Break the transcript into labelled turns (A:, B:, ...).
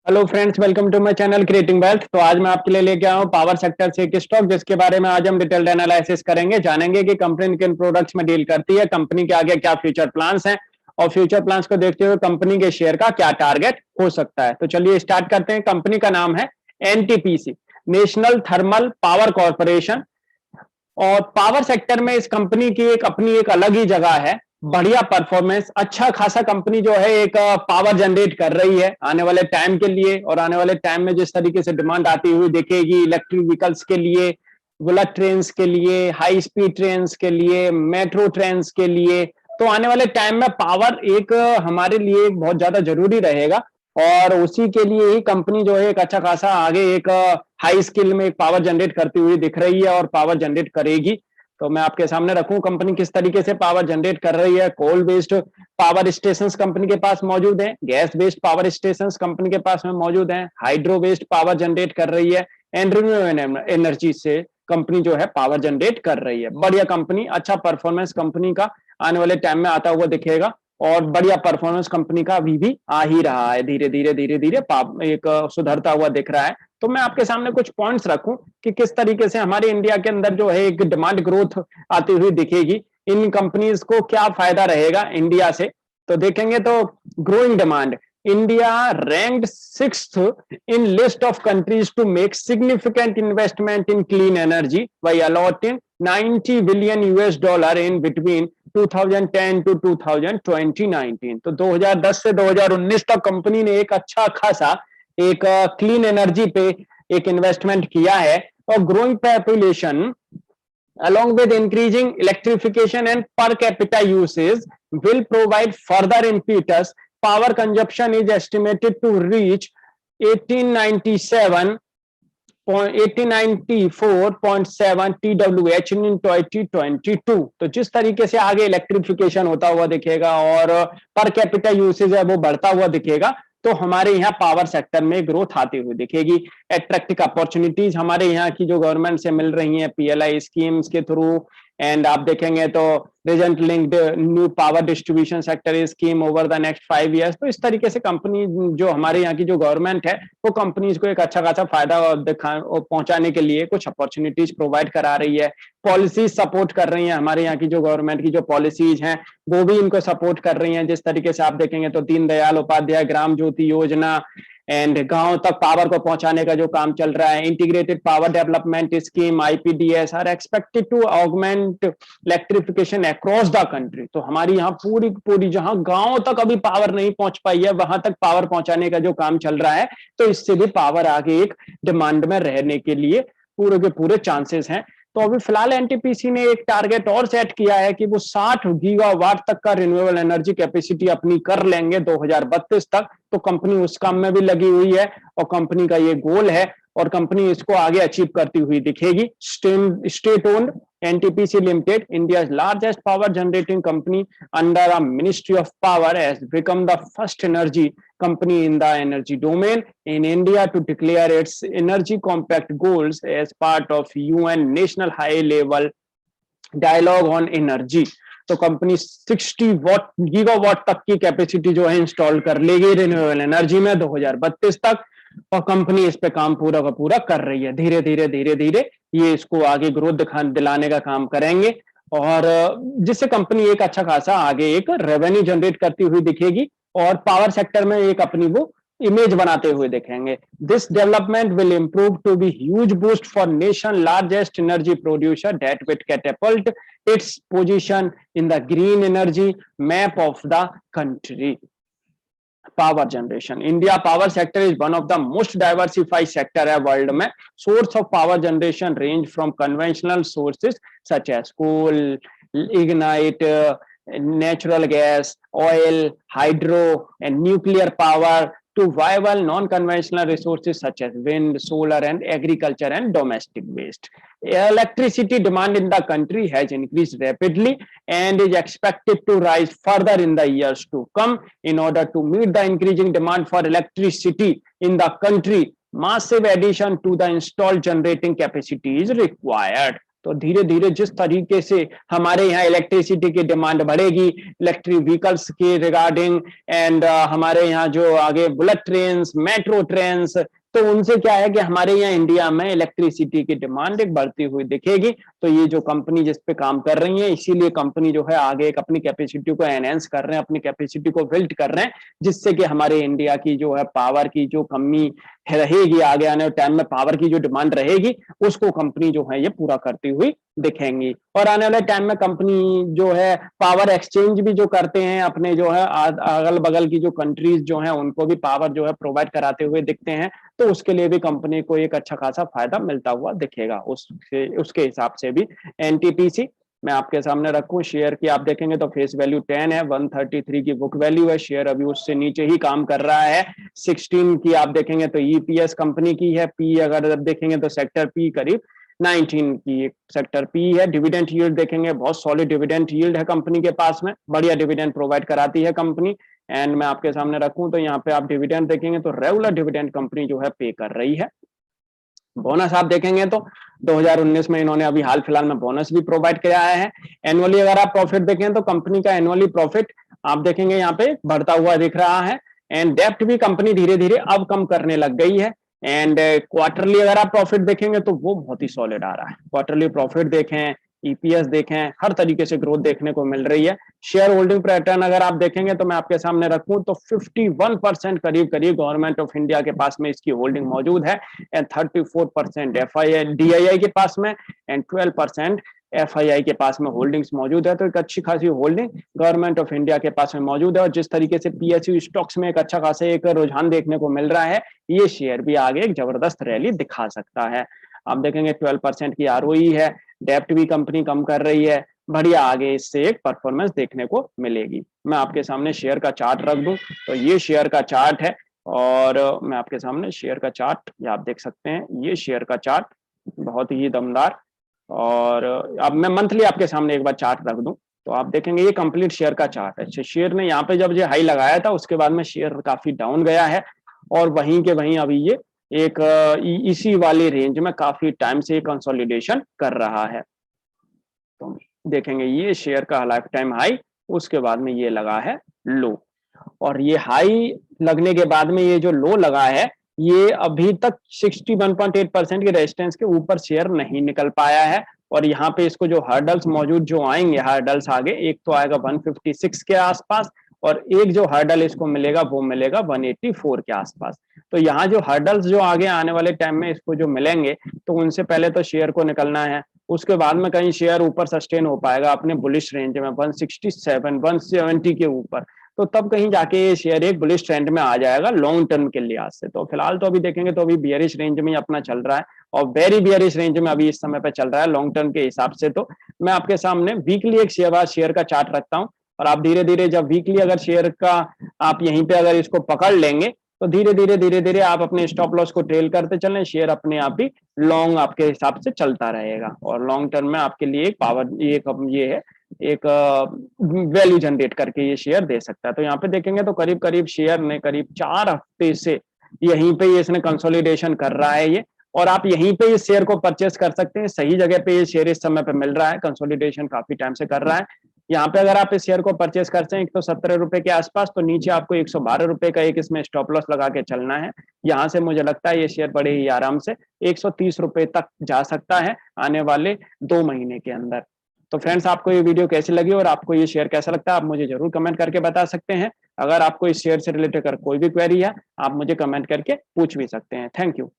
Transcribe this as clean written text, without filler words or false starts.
A: Hello friends, welcome to my channel creating wealth. तो आज मैं आपके लिए लेके आया हूँ पावर सेक्टर से एक स्टॉक जिसके बारे में आज हम डिटेल्ड एनालिसिस करेंगे, जानेंगे कि कंपनी किन प्रोडक्ट्स में डील करती है, कंपनी के आगे क्या फ्यूचर प्लान्स हैं और फ्यूचर प्लान्स को देखते हुए कंपनी के शेयर का क्या टारगेट हो सकता है। तो चलिए स्टार्ट करते हैं। कंपनी का नाम है NTPC, national thermal power corporation. और पावर सेक्टर में इस कंपनी की एक अपनी एक अलग ही जगह है। बढ़िया परफॉर्मेंस, अच्छा खासा कंपनी जो है एक पावर जनरेट कर रही है आने वाले टाइम के लिए। और आने वाले टाइम में जिस तरीके से डिमांड आती हुई दिखेगी इलेक्ट्रिक व्हीकल्स के लिए, बुलेट ट्रेन के लिए, हाई स्पीड ट्रेन के लिए, मेट्रो ट्रेन के लिए, तो आने वाले टाइम में पावर एक हमारे लिए एक बहुत ज्यादा जरूरी रहेगा। और उसी के लिए ही कंपनी जो है एक अच्छा खासा आगे एक हाई स्किल में एक पावर जनरेट करती हुई दिख रही है और पावर जनरेट करेगी। तो मैं आपके सामने रखूं कंपनी किस तरीके से पावर जनरेट कर रही है। Coal based power stations company के पास मौजूद हैं, gas based power stations company के पास में मौजूद हैं, हाइड्रो बेस्ड पावर जनरेट कर रही है, एंड रिन्यूएबल एनर्जी से कंपनी जो है पावर जनरेट कर रही है। बढ़िया कंपनी, अच्छा परफॉर्मेंस कंपनी का आने वाले टाइम में आता हुआ दिखेगा। और बढ़िया परफॉर्मेंस कंपनी का अभी भी आ ही रहा है, धीरे धीरे धीरे धीरे एक सुधरता हुआ दिख रहा है। तो मैं आपके सामने कुछ पॉइंट्स रखूं कि किस तरीके से हमारे इंडिया के अंदर जो है एक डिमांड ग्रोथ आती हुई दिखेगी, इन कंपनीज को क्या फायदा रहेगा इंडिया से। तो देखेंगे तो growing demand, India ranked 6th in list of countries to make significant investment in clean energy by allotting 90 billion US dollar in between 2010 to 2019। तो 2010 से 2019 तक कंपनी ने एक अच्छा खासा एक क्लीन एनर्जी पे एक इन्वेस्टमेंट किया है। और growing population along with increasing electrification and per capita usage will provide further impetus. Power consumption is estimated to reach 1897 1894.7 TWH in 2022। तो जिस तरीके से आगे इलेक्ट्रिफिकेशन होता हुआ दिखेगा और पर कैपिटा यूसेज है वो बढ़ता हुआ दिखेगा, तो हमारे यहाँ पावर सेक्टर में ग्रोथ आती हुई दिखेगी। अट्रैक्टिव अपॉर्चुनिटीज हमारे यहाँ की जो गवर्नमेंट से मिल रही हैं पीएलआई स्कीम्स के थ्रू, एंड आप देखेंगे तो region linked new power distribution sector scheme over the next 5 years। तो इस तरीके से कंपनी जो हमारे यहाँ की जो गवर्नमेंट है वो कंपनीज को एक अच्छा खासा फायदा पहुंचाने के लिए कुछ अपॉर्चुनिटीज प्रोवाइड करा रही है। पॉलिसीज सपोर्ट कर रही हैं, हमारे यहाँ की जो गवर्नमेंट की जो पॉलिसीज हैं वो भी इनको सपोर्ट कर रही हैं। जिस तरीके से आप देखेंगे तो दीनदयाल उपाध्याय ग्राम ज्योति योजना एंड गांव तक पावर को पहुंचाने का जो काम चल रहा है, integrated power development scheme IPDS are expected to augment electrification across the country. तो हमारी यहाँ पूरी पूरी जहां गांव तक अभी पावर नहीं पहुंच पाई है वहां तक पावर पहुंचाने का जो काम चल रहा है, तो इससे भी पावर आगे एक डिमांड में रहने के लिए पूरे के पूरे चांसेस हैं। तो अभी फिलहाल एनटीपीसी ने एक टारगेट और सेट किया है कि वो 60 गीगावाट तक का रिन्यूएबल एनर्जी कैपेसिटी अपनी कर लेंगे 2032 तक। तो कंपनी उस काम में भी लगी हुई है और कंपनी का ये गोल है और कंपनी इसको आगे अचीव करती हुई दिखेगी। State owned NTPC limited, India largest power generating company under a ministry of power, has become the first energy company in the energy domain in India to declare its energy compact goals as part of UN national high level dialogue on energy। तो company 60 gigawatt तक की capacity जो है install कर लेगी renewable energy में 2032 तक। और कंपनी इस पे काम पूरा का पूरा कर रही है। धीरे धीरे धीरे धीरे ये इसको आगे ग्रोथ दिलाने का काम करेंगे और जिससे कंपनी एक अच्छा खासा आगे एक रेवेन्यू जनरेट करती हुई दिखेगी और पावर सेक्टर में एक अपनी वो इमेज बनाते हुए देखेंगे। This development will improve to be huge boost for nation largest energy producer that will catapult its position in the green energy map of the country. Power generation, India power sector is one of the most diversified sector है world में। Source of power generation range from conventional sources such as coal, ignite, natural gas, oil, hydro and nuclear power to viable non-conventional resources such as wind, solar and agriculture and domestic waste. Electricity demand in the country has increased rapidly and is expected to rise further in the years to come. In order to meet the increasing demand for electricity in the country, massive addition to the installed generating capacity is required। तो धीरे धीरे जिस तरीके से हमारे यहाँ electricity की demand बढ़ेगी, इलेक्ट्रिक व्हीकल्स के रिगार्डिंग, एंड हमारे यहाँ जो आगे बुलेट ट्रेन, मेट्रो ट्रेन, तो उनसे क्या है कि हमारे यहाँ इंडिया में इलेक्ट्रिसिटी की डिमांड एक बढ़ती हुई दिखेगी। तो ये जो कंपनी जिस पे काम कर रही है, इसीलिए कंपनी जो है आगे एक अपनी कैपेसिटी को एनहेंस कर रहे हैं, अपनी कैपेसिटी को बिल्ड कर रहे हैं, जिससे कि हमारे इंडिया की जो है पावर की जो कमी रहेगी, आगे आने वाले टाइम में पावर की जो डिमांड रहेगी, उसको कंपनी जो है ये पूरा करती हुई दिखेंगी। और आने वाले टाइम में कंपनी जो है पावर एक्सचेंज भी जो करते हैं, अपने जो है अगल बगल की जो कंट्रीज जो है उनको भी पावर जो है प्रोवाइड कराते हुए दिखते हैं। तो उसके लिए भी कंपनी को एक अच्छा खासा फायदा मिलता हुआ दिखेगा। उसके हिसाब से भी एनटीपीसी मैं आपके सामने रखूं, शेयर की आप देखेंगे तो फेस वैल्यू 10 है, 133 की बुक वैल्यू है, शेयर अभी उससे नीचे ही काम कर रहा है। 16 की आप देखेंगे तो ईपीएस कंपनी की है, पी अगर देखेंगे तो सेक्टर पी करीब 19 की सेक्टर पी है। डिविडेंड यील्ड देखेंगे, बहुत सॉलिड डिविडेंड यील्ड है कंपनी के पास में, बढ़िया डिविडेंड प्रोवाइड कराती है कंपनी। एंड मैं आपके सामने रखूं तो यहाँ पे आप डिविडेंड देखेंगे तो रेगुलर डिविडेंड कंपनी जो है पे कर रही है। बोनस आप देखेंगे तो 2019 में इन्होंने अभी हाल फिलहाल में बोनस भी प्रोवाइड किया है। एनुअली अगर आप प्रॉफिट देखें तो कंपनी का एनुअली प्रॉफिट आप देखेंगे यहाँ पे बढ़ता हुआ दिख रहा है। एंड डेप्ट भी कंपनी धीरे धीरे अब कम करने लग गई है। एंड क्वार्टरली अगर आप प्रॉफिट देखेंगे तो वो बहुत ही सॉलिड आ रहा है। क्वार्टरली प्रॉफिट देखें, ईपीएस देखें, हर तरीके से ग्रोथ देखने को मिल रही है। शेयर होल्डिंग पैटर्न अगर आप देखेंगे तो मैं आपके सामने रखूं तो 51% करीब करीब गवर्नमेंट ऑफ इंडिया के पास में इसकी होल्डिंग मौजूद है, एंड 34% एफआईआई डीआईआई के पास में, एंड 12% एफआईआई के पास में होल्डिंग्स मौजूद है। तो एक अच्छी खासी होल्डिंग गवर्नमेंट ऑफ इंडिया के पास में मौजूद है। और जिस तरीके से पीएसयू स्टॉक्स में एक अच्छा खासा एक रुझान देखने को मिल रहा है, ये शेयर भी आगे एक जबरदस्त रैली दिखा सकता है। आप देखेंगे 12% की आरओई है, डेप्ट भी कंपनी कम कर रही है, बढ़िया आगे इससे एक परफॉर्मेंस देखने को मिलेगी। मैं आपके सामने शेयर का चार्ट रख दूं तो ये शेयर का चार्ट है, और मैं आपके सामने शेयर का चार्ट ये आप देख सकते हैं, ये शेयर का चार्ट बहुत ही दमदार। और अब मैं मंथली आपके सामने एक बार चार्ट रख दूं तो आप देखेंगे ये कंप्लीट शेयर का चार्ट है। शेयर ने यहाँ पे जब ये हाई लगाया था उसके बाद में शेयर काफी डाउन गया है, और वहीं के वहीं अभी ये एक इसी वाली रेंज में काफी टाइम से कंसोलिडेशन कर रहा है। तो देखेंगे ये शेयर का लाइफ टाइम हाई, उसके बाद में ये लगा है लो, और ये हाई लगने के बाद में ये जो लो लगा है, ये अभी तक 61.8% के रेजिस्टेंस के ऊपर शेयर नहीं निकल पाया है। और यहाँ पे इसको जो हर्डल्स मौजूद जो आएंगे, हर्डल्स आगे एक तो आएगा 156 के आसपास, और एक जो हर्डल इसको मिलेगा वो मिलेगा 184 के आसपास। तो यहाँ जो हर्डल्स जो आगे आने वाले टाइम में इसको जो मिलेंगे, तो उनसे पहले तो शेयर को निकलना है, उसके बाद में कहीं शेयर ऊपर सस्टेन हो पाएगा अपने बुलिश रेंज में 167 170 के ऊपर, तो तब कहीं जाके ये शेयर एक बुलिश ट्रेंड में आ जाएगा लॉन्ग टर्म के लिहाज से। तो फिलहाल तो अभी देखेंगे तो अभी बियरिश रेंज में ही अपना चल रहा है, और वेरी बियरिश रेंज में अभी इस समय पे चल रहा है लॉन्ग टर्म के हिसाब से। तो मैं आपके सामने वीकली एक शेयर का चार्ट रखता हूँ, और आप धीरे धीरे जब वीकली अगर शेयर का आप यहीं पे अगर इसको पकड़ लेंगे तो धीरे धीरे आप अपने स्टॉप लॉस को ट्रेल करते चलें, शेयर अपने आप ही लॉन्ग आपके हिसाब से चलता रहेगा, और लॉन्ग टर्म में आपके लिए एक पावर ये है एक वैल्यू जनरेट करके ये शेयर दे सकता है। तो यहाँ पे देखेंगे तो करीब करीब शेयर ने करीब 4 हफ्ते से यहीं पे ये इसने कंसोलिडेशन कर रहा है ये, और आप यहीं पे इस शेयर को परचेस कर सकते हैं। सही जगह पे ये शेयर इस समय पे मिल रहा है, कंसोलिडेशन काफी टाइम से कर रहा है। यहाँ पे अगर आप इस शेयर को परचेस करते हैं 117 रुपए के आसपास, तो नीचे आपको 112 रुपए का एक इसमें स्टॉप लॉस लगा के चलना है। यहाँ से मुझे लगता है ये शेयर बड़े ही आराम से 130 रुपए तक जा सकता है आने वाले 2 महीने के अंदर। तो फ्रेंड्स, आपको ये वीडियो कैसी लगी और आपको ये शेयर कैसा लगता है, आप मुझे जरूर कमेंट करके बता सकते हैं। अगर आपको इस शेयर से रिलेटेड कोई भी क्वेरी है, आप मुझे कमेंट करके पूछ भी सकते हैं। Thank you.